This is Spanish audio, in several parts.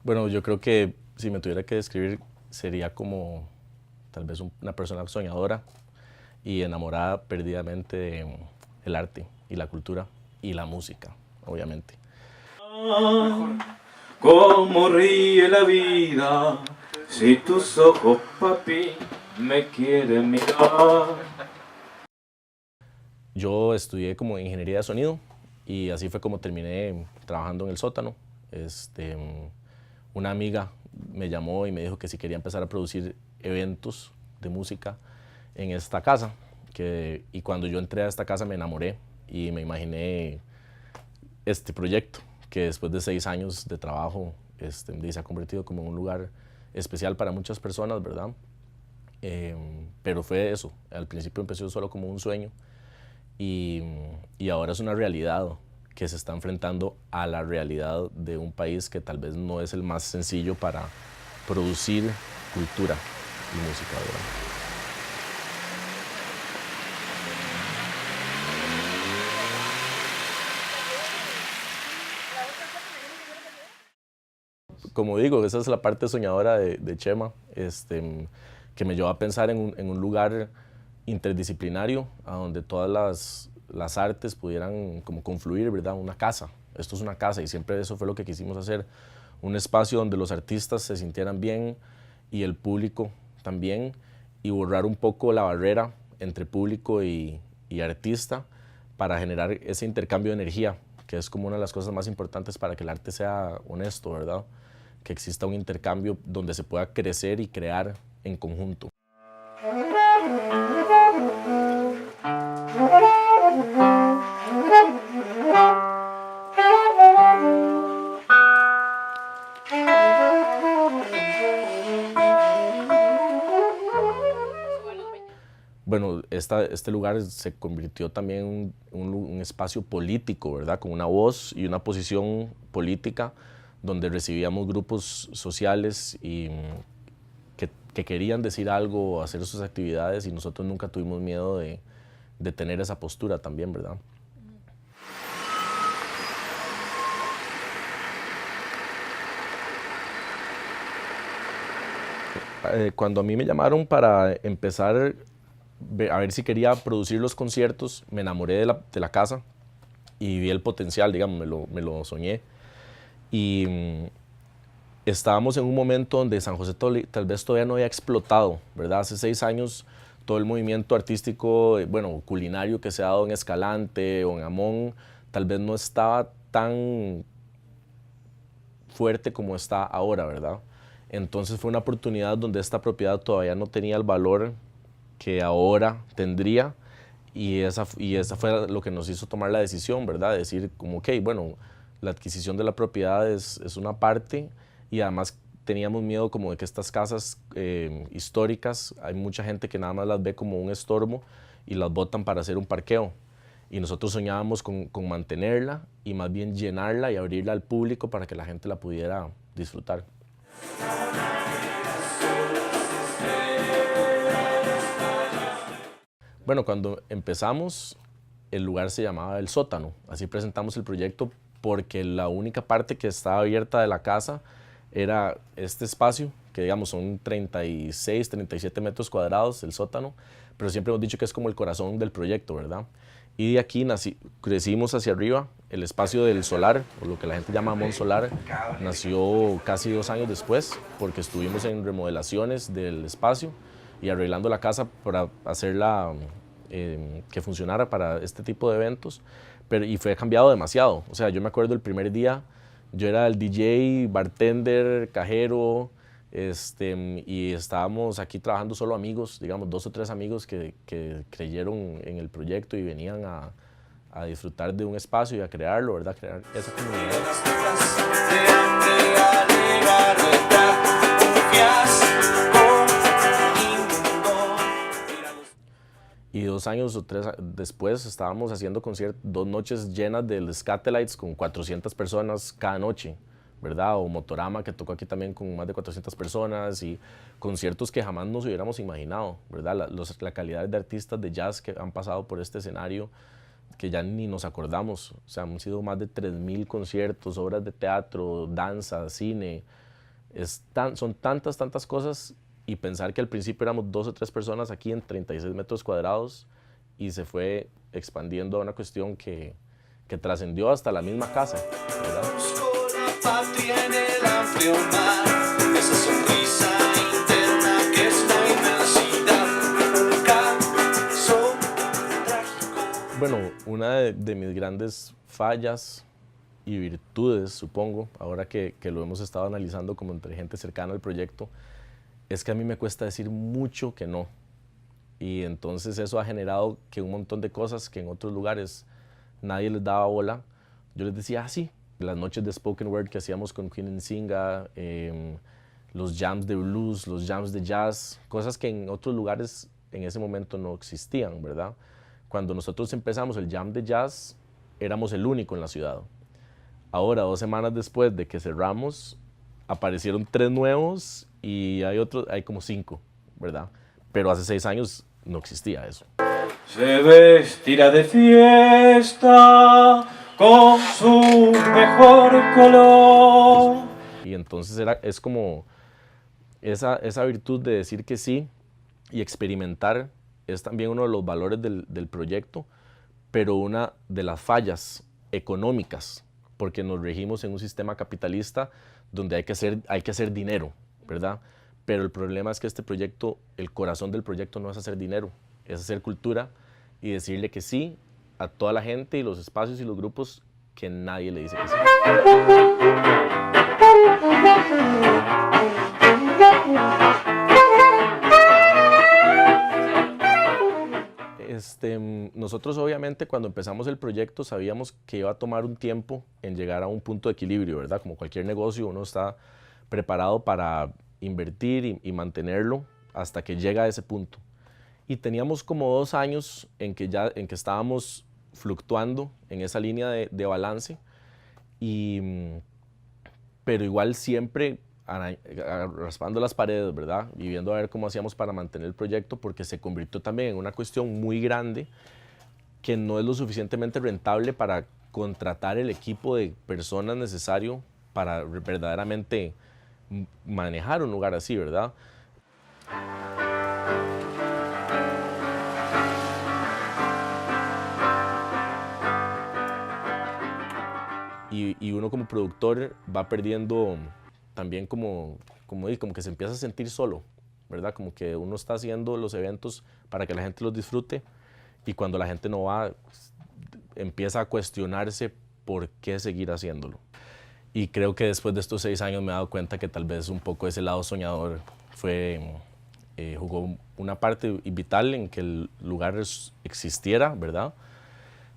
Bueno, yo creo que si me tuviera que describir sería como tal vez una persona soñadora y enamorada perdidamente del arte y la cultura y la música, obviamente. Cómo ríe la vida si tus ojos, papi, me quieren mirar. Yo estudié como ingeniería de sonido y así fue como terminé trabajando en el sótano. Este, una amiga me llamó y me dijo que si quería empezar a producir eventos de música en esta casa. Y cuando yo entré a esta casa me enamoré y me imaginé este proyecto que después de 6 años de trabajo se ha convertido como en un lugar especial para muchas personas, ¿verdad? Pero fue eso, al principio empezó solo como un sueño y, y ahora es una realidad que se está enfrentando a la realidad de un país que tal vez no es el más sencillo para producir cultura y música, ¿verdad? Como digo, esa es la parte soñadora de Chema, que me llevó a pensar en un lugar interdisciplinario, a donde todas las artes pudieran como confluir, ¿verdad? Una casa. Esto es una casa y siempre eso fue lo que quisimos hacer. Un espacio donde los artistas se sintieran bien y el público también, y borrar un poco la barrera entre público y artista para generar ese intercambio de energía, que es como una de las cosas más importantes para que el arte sea honesto, ¿verdad? Que exista un intercambio donde se pueda crecer y crear en conjunto. Bueno, este lugar se convirtió también en un espacio político, ¿verdad? Con una voz y una posición política donde recibíamos grupos sociales y que querían decir algo o hacer sus actividades y nosotros nunca tuvimos miedo de tener esa postura también, ¿verdad? Cuando a mí me llamaron para empezar a ver si quería producir los conciertos, me enamoré de la casa y vi el potencial, digamos, me lo soñé. Y estábamos en un momento donde San José tal vez todavía no había explotado, ¿verdad? Hace 6 años todo el movimiento artístico, bueno, culinario que se ha dado en Escalante o en Amón, tal vez no estaba tan fuerte como está ahora, ¿verdad? Entonces fue una oportunidad donde esta propiedad todavía no tenía el valor que ahora tendría y esa fue lo que nos hizo tomar la decisión, ¿verdad? Decir como, ok, bueno, la adquisición de la propiedad es una parte y además teníamos miedo como de que estas casas históricas, hay mucha gente que nada más las ve como un estorbo y las botan para hacer un parqueo. Y nosotros soñábamos con mantenerla y más bien llenarla y abrirla al público para que la gente la pudiera disfrutar. Bueno, cuando empezamos, el lugar se llamaba El Sótano. Así presentamos el proyecto porque la única parte que estaba abierta de la casa era este espacio, que digamos son 36, 37 metros cuadrados, el sótano, pero siempre hemos dicho que es como el corazón del proyecto, ¿verdad? Y de aquí crecimos hacia arriba, el espacio del solar, o lo que la gente llama Mon Solar, nació casi 2 años después, porque estuvimos en remodelaciones del espacio y arreglando la casa para hacerla que funcionara para este tipo de eventos, y fue cambiado demasiado. O sea, yo me acuerdo el primer día, yo era el DJ, bartender, cajero, y estábamos aquí trabajando solo amigos, digamos 2 o 3 amigos que creyeron en el proyecto y venían a disfrutar de un espacio y a crearlo, ¿verdad? Crear esa comunidad. Y 2 años o 3 después estábamos haciendo 2 noches llenas de Scatelites con 400 personas cada noche, ¿verdad? O Motorama, que tocó aquí también con más de 400 personas, y conciertos que jamás nos hubiéramos imaginado, ¿verdad? La calidad de artistas de jazz que han pasado por este escenario, que ya ni nos acordamos. O sea, han sido más de 3000 conciertos, obras de teatro, danza, cine. Son tantas cosas, y pensar que al principio éramos 2 o 3 personas aquí en 36 metros cuadrados y se fue expandiendo a una cuestión que trascendió hasta la misma casa, ¿verdad? Busco la patria en el amplio mar, esa sonrisa interna que es la inmensidad, un caso trágico. Bueno, una de mis grandes fallas y virtudes, supongo, ahora que lo hemos estado analizando como entre gente cercana al proyecto, es que a mí me cuesta decir mucho que no. Y entonces eso ha generado que un montón de cosas que en otros lugares nadie les daba bola, yo les decía, ah, sí. Las noches de spoken word que hacíamos con Queen Nzinga, los jams de blues, los jams de jazz, cosas que en otros lugares en ese momento no existían, ¿verdad? Cuando nosotros empezamos el jam de jazz, éramos el único en la ciudad. Ahora, 2 semanas después de que cerramos, aparecieron 3 nuevos y hay como 5, ¿verdad? Pero hace 6 años no existía eso. Se vestirá de fiesta con su mejor color. Y entonces es como esa virtud de decir que sí y experimentar es también uno de los valores del proyecto, pero una de las fallas económicas, porque nos regimos en un sistema capitalista donde hay que hacer dinero, ¿verdad? Pero el problema es que este proyecto, el corazón del proyecto no es hacer dinero, es hacer cultura y decirle que sí a toda la gente y los espacios y los grupos que nadie le dice que sí. Nosotros obviamente cuando empezamos el proyecto sabíamos que iba a tomar un tiempo en llegar a un punto de equilibrio, ¿verdad? Como cualquier negocio, uno está preparado para invertir y mantenerlo hasta que llega a ese punto. Y teníamos como 2 años en que estábamos fluctuando en esa línea de balance, pero igual siempre raspando las paredes, ¿verdad? Y viendo a ver cómo hacíamos para mantener el proyecto, porque se convirtió también en una cuestión muy grande que no es lo suficientemente rentable para contratar el equipo de personas necesario para verdaderamente manejar un lugar así, ¿verdad? Y uno como productor va perdiendo también como que se empieza a sentir solo, ¿verdad? Como que uno está haciendo los eventos para que la gente los disfrute y cuando la gente no va, empieza a cuestionarse por qué seguir haciéndolo. Y creo que después de estos 6 años me he dado cuenta que tal vez un poco ese lado soñador jugó una parte vital en que el lugar existiera, ¿verdad?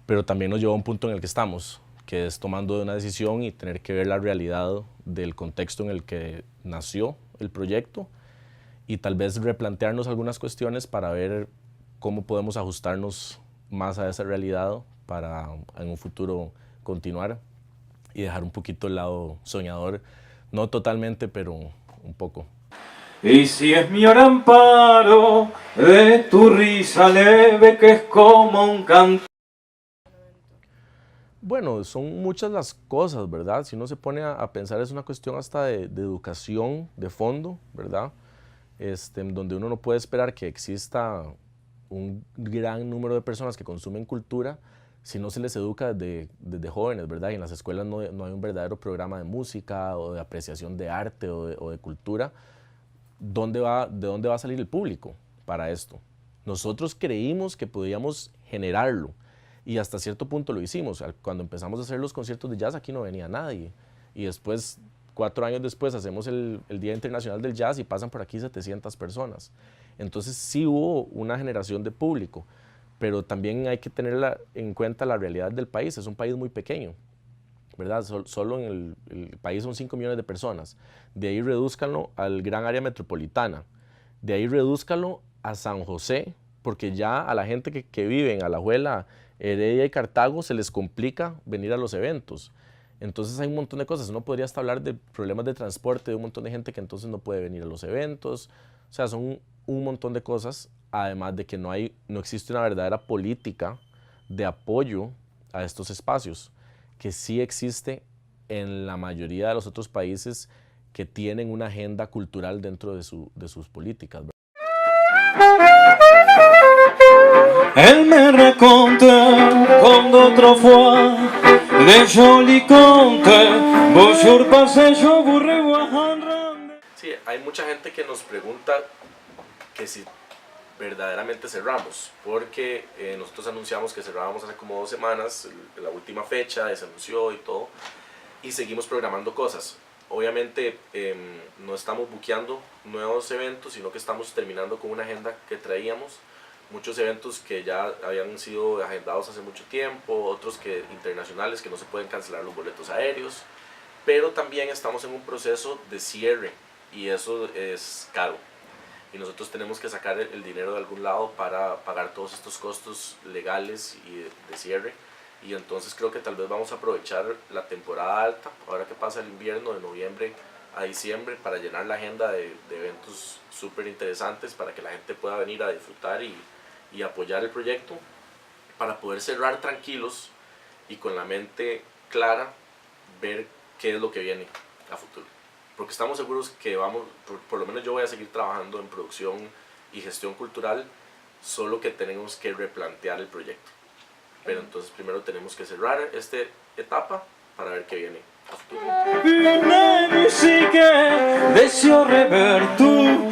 Pero también nos llevó a un punto en el que estamos, que es tomando una decisión y tener que ver la realidad del contexto en el que nació el proyecto y tal vez replantearnos algunas cuestiones para ver cómo podemos ajustarnos más a esa realidad para en un futuro continuar y dejar un poquito el lado soñador, no totalmente, pero un poco. Y si es mi hora amparo de tu risa leve que es como un canto. Bueno, son muchas las cosas, ¿verdad? Si uno se pone a pensar es una cuestión hasta de educación de fondo, ¿verdad? Donde uno no puede esperar que exista un gran número de personas que consumen cultura si no se les educa desde jóvenes, ¿verdad? Y en las escuelas no hay un verdadero programa de música o de apreciación de arte o de cultura. ¿De dónde va a salir el público para esto? Nosotros creímos que podíamos generarlo y hasta cierto punto lo hicimos. Cuando empezamos a hacer los conciertos de jazz aquí no venía nadie y después, 4 años después, hacemos el Día Internacional del Jazz y pasan por aquí 700 personas. Entonces sí hubo una generación de público, pero también hay que tener en cuenta la realidad del país. Es un país muy pequeño, ¿verdad? Solo en el país son 5 millones de personas. De ahí redúzcanlo al gran área metropolitana. De ahí redúzcanlo a San José, porque ya a la gente que vive en Alajuela, Heredia y Cartago se les complica venir a los eventos. Entonces hay un montón de cosas. Uno podría hasta hablar de problemas de transporte, de un montón de gente que entonces no puede venir a los eventos. O sea, son un montón de cosas, además de que no existe una verdadera política de apoyo a estos espacios, que sí existe en la mayoría de los otros países que tienen una agenda cultural dentro de sus políticas. Elle me raconte comme d'autres fois les jolis contes. Bonjour, passez, je vous revois. Sí, hay mucha gente que nos pregunta que si verdaderamente cerramos, porque nosotros anunciamos que cerrábamos hace como 2 semanas, la última fecha se anunció y todo, y seguimos programando cosas. Obviamente no estamos buqueando nuevos eventos, sino que estamos terminando con una agenda que traíamos, muchos eventos que ya habían sido agendados hace mucho tiempo, otros que internacionales que no se pueden cancelar los boletos aéreos, pero también estamos en un proceso de cierre y eso es caro. Y nosotros tenemos que sacar el dinero de algún lado para pagar todos estos costos legales y de cierre. Y entonces creo que tal vez vamos a aprovechar la temporada alta, ahora que pasa el invierno, de noviembre a diciembre, para llenar la agenda de eventos súper interesantes para que la gente pueda venir a disfrutar y apoyar el proyecto, para poder cerrar tranquilos y con la mente clara ver qué es lo que viene a futuro. Porque estamos seguros que vamos, por lo menos yo voy a seguir trabajando en producción y gestión cultural, solo que tenemos que replantear el proyecto. Pero entonces primero tenemos que cerrar esta etapa para ver qué viene a futuro. Une musique, des yeux revers tout,